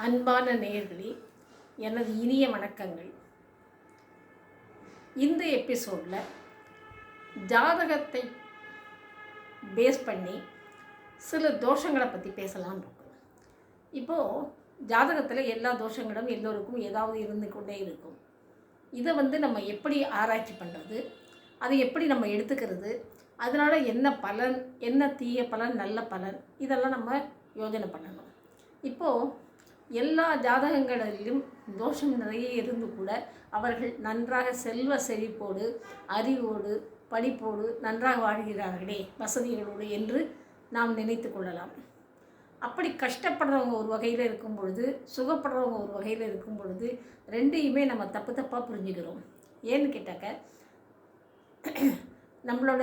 அன்பான நேயர்களே, எனது இனிய வணக்கங்கள். இந்த எபிசோடில் ஜாதகத்தை பேஸ் பண்ணி சில தோஷங்களை பற்றி பேசலான்னு இருக்கோம். இப்போது ஜாதகத்தில் எல்லா தோஷங்களும் எல்லோருக்கும் ஏதாவது இருந்து கொண்டே இருக்கும். இதை நம்ம எப்படி ஆராய்ச்சி பண்ணுறது, அதை எப்படி நம்ம எடுத்துக்கிறது, அதனால் என்ன பலன், என்ன தீய பலன், நல்ல பலன், இதெல்லாம் நம்ம யோஜனை பண்ணணும். இப்போது எல்லா ஜாதகங்களிலும் தோஷம் நிறைய இருந்து கூட அவர்கள் நன்றாக செல்வ செழிப்போடு, அறிவோடு, படிப்போடு நன்றாக வாழ்கிறார்களே, வசதிகளோடு என்று நாம் நினைத்து கொள்ளலாம். அப்படி கஷ்டப்படுறவங்க ஒரு வகையில் இருக்கும் பொழுது, சுகப்படுறவங்க ஒரு வகையில் இருக்கும் பொழுது, ரெண்டையுமே நம்ம தப்பாக புரிஞ்சுக்கிறோம். ஏன்னு கேட்டாக்க, நம்மளோட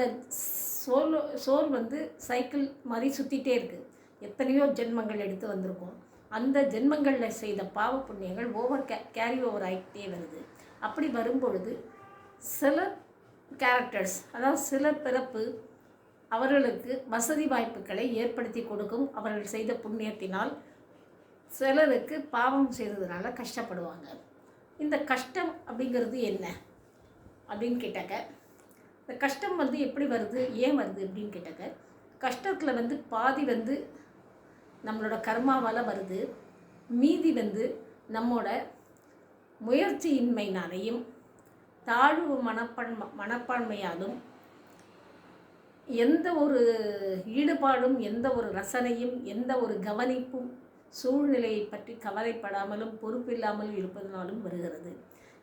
சோல் சைக்கிள் மாதிரி சுற்றிகிட்டே இருக்குது. எத்தனையோ ஜென்மங்கள் எடுத்து வந்திருக்கோம். அந்த ஜென்மங்களில் செய்த பாவ புண்ணியங்கள் கேரி ஓவர் ஆகிட்டே வருது. அப்படி வரும்பொழுது சில கேரக்டர்ஸ், அதாவது சில பிறப்பு அவர்களுக்கு வசதி வாய்ப்புகளை ஏற்படுத்தி கொடுக்கும். அவர்கள் செய்த புண்ணியத்தினால் சிலருக்கு பாவம் செய்ததுனால கஷ்டப்படுவாங்க. இந்த கஷ்டம் அப்படிங்கிறது என்ன அப்படின்னு கேட்டாக்க, இந்த கஷ்டம் எப்படி வருது, ஏன் வருது அப்படின்னு கேட்டாக்க, கஷ்டத்தில் பாதி நம்மளோட கர்மாவால் வருது, மீதி நம்மோட முயற்சியின்மையினாலையும் தாழ்வு மனப்பான்மையாலும் எந்த ஒரு ஈடுபாடும், எந்த ஒரு ரசனையும், எந்த ஒரு கவனிப்பும், சூழ்நிலையை பற்றி கவலைப்படாமலும் பொறுப்பில்லாமலும் இருப்பதனாலும் வருகிறது.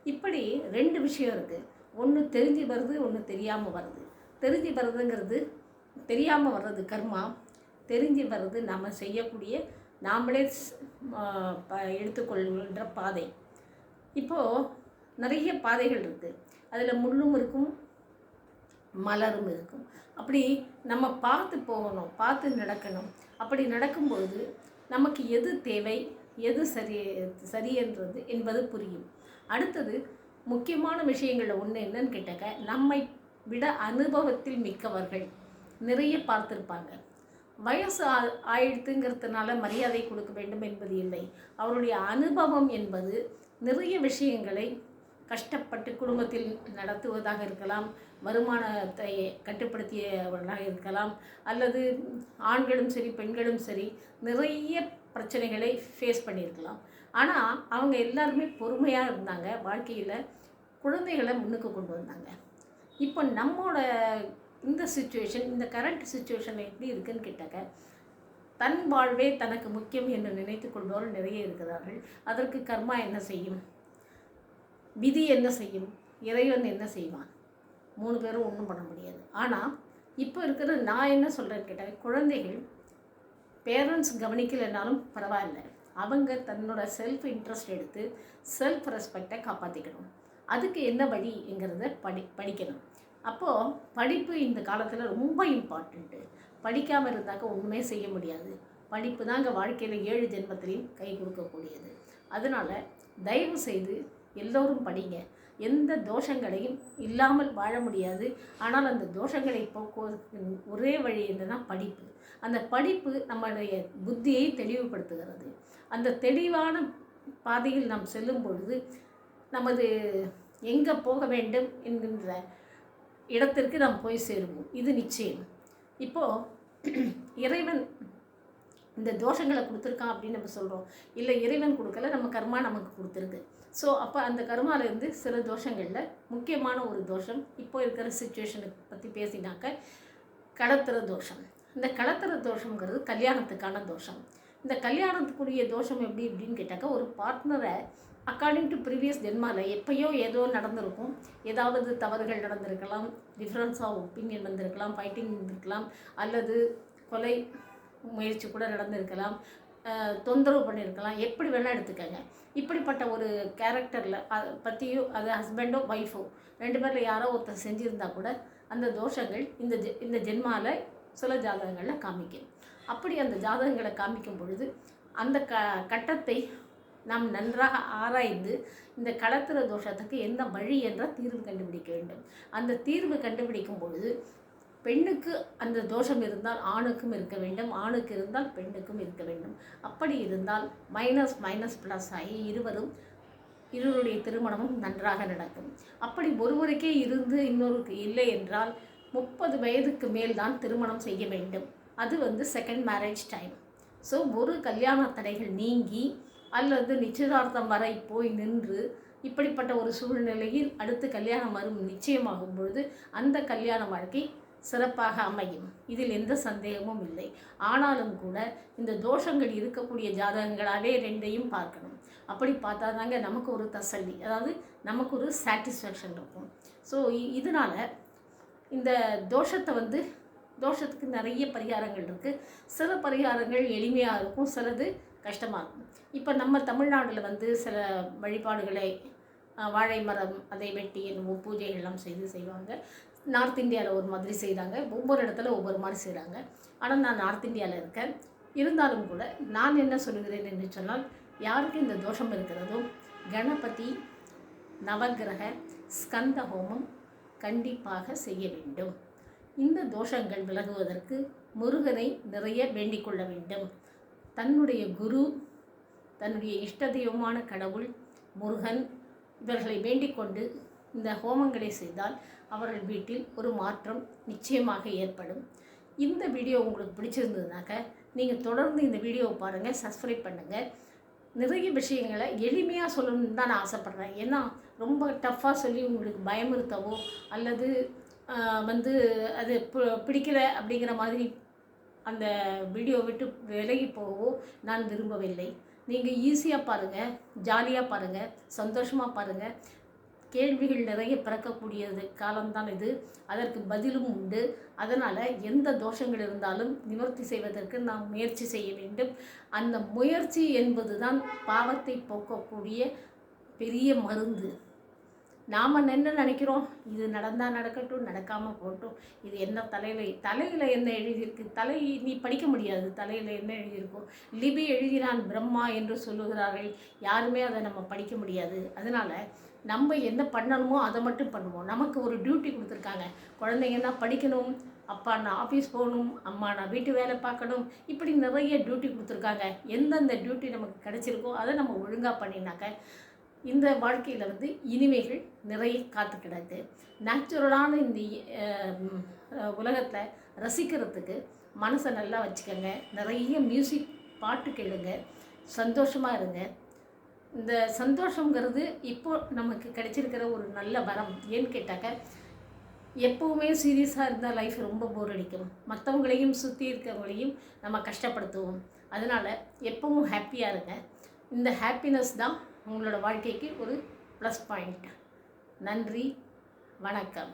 இப்படி ரெண்டு விஷயம் இருக்குது. ஒன்று தெரிஞ்சு வருது, ஒன்று தெரியாமல் வருது. தெரிஞ்சு வர்றதுங்கிறது, தெரியாமல் வர்றது கர்மா. தெரிஞ்சு வர்றது நாம் செய்யக்கூடிய, நாமளே எடுத்துக்கொள்கின்ற பாதை. இப்போது நிறைய பாதைகள் இருக்குது. அதில் முள்ளும் இருக்கும், மலரும் இருக்கும். அப்படி நம்ம பார்த்து போகணும், பார்த்து நடக்கணும். அப்படி நடக்கும்பொழுது நமக்கு எது தேவை, எது சரியன்றது என்பது புரியும். அடுத்தது முக்கியமான விஷயங்களில் ஒன்று என்னன்னு கேட்டாக்க, நம்மை விட அனுபவத்தில் மிக்கவர்கள் நிறைய பார்த்துருப்பாங்க. வயசு ஆயிடுத்துங்கிறதுனால மரியாதை கொடுக்க வேண்டும் என்பது இல்லை. அவருடைய அனுபவம் என்பது நிறைய விஷயங்களை கஷ்டப்பட்டு குடும்பத்தில் நடத்துவதாக இருக்கலாம், வருமானத்தை கட்டுப்படுத்தியவர்களாக இருக்கலாம், அல்லது ஆண்களும் சரி பெண்களும் சரி நிறைய பிரச்சனைகளை ஃபேஸ் பண்ணியிருக்கலாம். ஆனால் அவங்க எல்லாருமே பொறுமையாக இருந்தாங்க. வாழ்க்கையில் குழந்தைகளை முன்னுக்கு கொண்டு வந்தாங்க. இப்போ நம்மோட இந்த சுச்சுவேஷன், இந்த கரண்ட் சுச்சுவேஷன் எப்படி இருக்குதுன்னு கேட்டாக்க, தன் வாழ்வே தனக்கு முக்கியம் என்று நினைத்து கொள்பவர்கள் நிறைய இருக்கிறார்கள். அதற்கு கர்மா என்ன செய்யும், விதி என்ன செய்யும், இறைவன் என்ன செய்வான்? 3 பேரும் ஒன்றும் பண்ண முடியாது. ஆனால் இப்போ இருக்கிற நான் என்ன சொல்கிறேன்னு கேட்டால், குழந்தைகள் பேரண்ட்ஸ் கவனிக்கலைன்னாலும் பரவாயில்ல, அவங்க தன்னோட செல்ஃப் இன்ட்ரெஸ்ட் எடுத்து செல்ஃப் ரெஸ்பெக்டை காப்பாற்றிக்கணும். அதுக்கு என்ன வழிங்கிறத படிக்கணும். அப்போது படிப்பு இந்த காலத்தில் ரொம்ப இம்பார்ட்டண்ட்டு. படிக்காமல் இருந்தாக்க ஒன்றுமே செய்ய முடியாது. படிப்பு தான் இங்கே வாழ்க்கையில் 7 ஜென்மத்திலையும் கை கொடுக்கக்கூடியது. அதனால் தயவு செய்து எல்லோரும் படிங்க. எந்த தோஷங்களையும் இல்லாமல் வாழ முடியாது. ஆனால் அந்த தோஷங்களை போக்குவதற்கு ஒரே வழி என்னன்னா படிப்பு. அந்த படிப்பு நம்மளுடைய புத்தியை தெளிவுபடுத்துகிறது. அந்த தெளிவான பாதையில் நாம் செல்லும் பொழுது நமது எங்கே போக வேண்டும் என்கின்ற இடத்திற்கு நாம் போய் சேருவோம். இது நிச்சயம். இப்போது இறைவன் இந்த தோஷங்களை கொடுத்துருக்கான் அப்படின்னு நம்ம சொல்கிறோம். இல்லை, இறைவன் கொடுக்கல, நம்ம கர்மா நமக்கு கொடுத்துருக்கு. ஸோ அப்போ அந்த கர்மாவிலேருந்து சில தோஷங்களில் முக்கியமான ஒரு தோஷம், இப்போ இருக்கிற சுச்சுவேஷனை பற்றி பேசினாக்க, கடத்திர தோஷம். இந்த கடத்திர தோஷங்கிறது கல்யாணத்துக்கான தோஷம். இந்த கல்யாணத்துக்குரிய தோஷம் எப்படி அப்படின்னு கேட்டாக்க, ஒரு பார்ட்னரை அக்கார்டிங் டு ப்ரீவியஸ் ஜென்மாவில் எப்பயோ ஏதோ நடந்திருக்கும். ஏதாவது தவறுகள் நடந்திருக்கலாம், டிஃப்ரென்ஸ் ஆஃப் ஒப்பீனியன் வந்திருக்கலாம், ஃபைட்டிங் இருந்திருக்கலாம், அல்லது கொலை முயற்சி கூட நடந்திருக்கலாம், தொந்தரவு பண்ணியிருக்கலாம், எப்படி வேணால் எடுத்துக்கங்க. இப்படிப்பட்ட ஒரு கேரக்டரில் பற்றியோ, அது ஹஸ்பண்டோ ஒய்ஃபோ 2 பேரில் யாரோ ஒருத்தர் செஞ்சுருந்தால் கூட அந்த தோஷங்கள் இந்த ஜென்மாவில் சில ஜாதகங்களில் காமிக்கும். அப்படி அந்த ஜாதகங்களை காமிக்கும் பொழுது அந்த கட்டத்தை நாம் நன்றாக ஆராய்ந்து இந்த கடத்திர தோஷத்துக்கு என்ன வழி என்ற தீர்வு கண்டுபிடிக்க வேண்டும். அந்த தீர்வு கண்டுபிடிக்கும் பொழுது பெண்ணுக்கு அந்த தோஷம் இருந்தால் ஆணுக்கும் இருக்க வேண்டும், ஆணுக்கு இருந்தால் பெண்ணுக்கும் இருக்க வேண்டும். அப்படி இருந்தால் மைனஸ் மைனஸ் ப்ளஸ் ஆகி இருவருடைய திருமணமும் நன்றாக நடக்கும். அப்படி ஒருவருக்கே இருந்து இன்னொருக்கு இல்லை என்றால் 30 வயதுக்கு மேல் தான் திருமணம் செய்ய வேண்டும். அது செகண்ட் மேரேஜ் டைம். ஸோ ஒரு கல்யாண தடைகள் நீங்கி அல்லது நிச்சயதார்த்தம் வரை போய் நின்று இப்படிப்பட்ட ஒரு சூழ்நிலையில் அடுத்து கல்யாணம் வரும் நிச்சயமாகும் பொழுது அந்த கல்யாண வாழ்க்கை சிறப்பாக அமையும். இதில் எந்த சந்தேகமும் இல்லை. ஆனாலும் கூட இந்த தோஷங்கள் இருக்கக்கூடிய ஜாதகங்களாகவே ரெண்டையும் பார்க்கணும். அப்படி பார்த்தா தாங்க நமக்கு ஒரு தசல்லி, அதாவது நமக்கு ஒரு சாட்டிஸ்ஃபேக்ஷன் இருக்கும். ஸோ இதனால் இந்த தோஷத்துக்கு நிறைய பரிகாரங்கள் இருக்குது. சில பரிகாரங்கள் எளிமையாக இருக்கும், சிலது கஷ்டமாக இருக்கும். இப்போ நம்ம தமிழ்நாட்டில் சில வழிபாடுகளை வாழை மரம் அதை வெட்டி என்னவோ பூஜைகள்லாம் செய்வாங்க. நார்த் இந்தியாவில் ஒரு மாதிரி செய்கிறாங்க, ஒவ்வொரு இடத்துல ஒவ்வொரு மாதிரி செய்கிறாங்க. ஆனால் நான் நார்த் இந்தியாவில் இருக்கேன். இருந்தாலும் கூட நான் என்ன சொல்லுகிறேன் என்று சொன்னால், யாருக்கு இந்த தோஷம் இருக்கிறதோ கணபதி நவகிரக ஸ்கந்த ஹோமம் கண்டிப்பாக செய்ய வேண்டும். இந்த தோஷங்கள் விலகுவதற்கு முருகனை நிறைய வேண்டிக் கொள்ள வேண்டும். தன்னுடைய குரு, தன்னுடைய இஷ்ட தெய்வமான கடவுள் முருகன் இவர்களை வேண்டிக் கொண்டு இந்த ஹோமங்களை செய்தால் அவர்கள் வீட்டில் ஒரு மாற்றம் நிச்சயமாக ஏற்படும். இந்த வீடியோ உங்களுக்கு பிடிச்சிருந்ததுனாக்க நீங்கள் தொடர்ந்து இந்த வீடியோவை பாருங்கள், சப்ஸ்கிரைப் பண்ணுங்கள். நிறைய விஷயங்களை எளிமையாக சொல்லணும்னு தான் நான் ஆசைப்பட்றேன். ஏன்னா ரொம்ப டஃப்பாக சொல்லி உங்களுக்கு பயமுறுத்தவோ அல்லது அது பிடிக்கல அப்படிங்கிற மாதிரி அந்த வீடியோ விட்டு விலகி போகவோ நான் விரும்பவில்லை. நீங்கள் ஈஸியாக பாருங்கள், ஜாலியாக பாருங்கள், சந்தோஷமாக பாருங்கள். கேள்விகள் நிறைய பிறக்கக்கூடியது காலம்தான் இது, அதற்கு பதிலும் உண்டு. அதனால் எந்த தோஷங்கள் இருந்தாலும் நிவர்த்தி செய்வதற்கு நாம் முயற்சி செய்ய வேண்டும். அந்த முயற்சி என்பது தான் பாவத்தை போக்கக்கூடிய பெரிய மருந்து. நாம் என்ன நினைக்கிறோம், இது நடந்தால் நடக்கட்டும், நடக்காமல் போகட்டும், இது என்ன தலையில் என்ன எழுதியிருக்கு, நீ படிக்க முடியாது, தலையில் என்ன எழுதியிருக்கோ. லிபி எழுதினான் பிரம்மா என்று சொல்லுகிறார்கள், யாருமே அதை நம்ம படிக்க முடியாது. அதனால் நம்ம என்ன பண்ணணுமோ அதை மட்டும் பண்ணுவோம். நமக்கு ஒரு டியூட்டி கொடுத்துருக்காங்க, குழந்தைங்கன்னா படிக்கணும், அப்பா நான் ஆஃபீஸ் போகணும், அம்மா நான் வீட்டு வேலை பார்க்கணும், இப்படி நிறைய டியூட்டி கொடுத்துருக்காங்க. எந்தெந்த டியூட்டி நமக்கு கிடைச்சிருக்கோ அதை நம்ம ஒழுங்காக பண்ணினாக்க இந்த வாழ்க்கையில் இனிமைகள் நிறைய காத்து கிடக்கு. நேச்சுரலான இந்த உலகத்தை ரசிக்கிறதுக்கு மனசை நல்லா வச்சுக்கோங்க. நிறைய மியூசிக் பாட்டு கேளுங்க, சந்தோஷமாக இருங்க. இந்த சந்தோஷங்கிறது இப்போது நமக்கு கிடைச்சிருக்கிற ஒரு நல்ல வரம். ஏன்னு கேட்டாக்க, எப்போவுமே சீரியஸாக இருந்தால் லைஃப் ரொம்ப போர் அடிக்கும், மற்றவங்களையும் சுற்றி இருக்கிறவங்களையும் நம்ம கஷ்டப்படுத்துவோம். அதனால் எப்பவும் ஹாப்பியாக இருங்க. இந்த ஹாப்பினஸ் தான் உங்களோட வாழ்க்கைக்கு ஒரு ப்ளஸ் பாயிண்ட். நன்றி, வணக்கம்.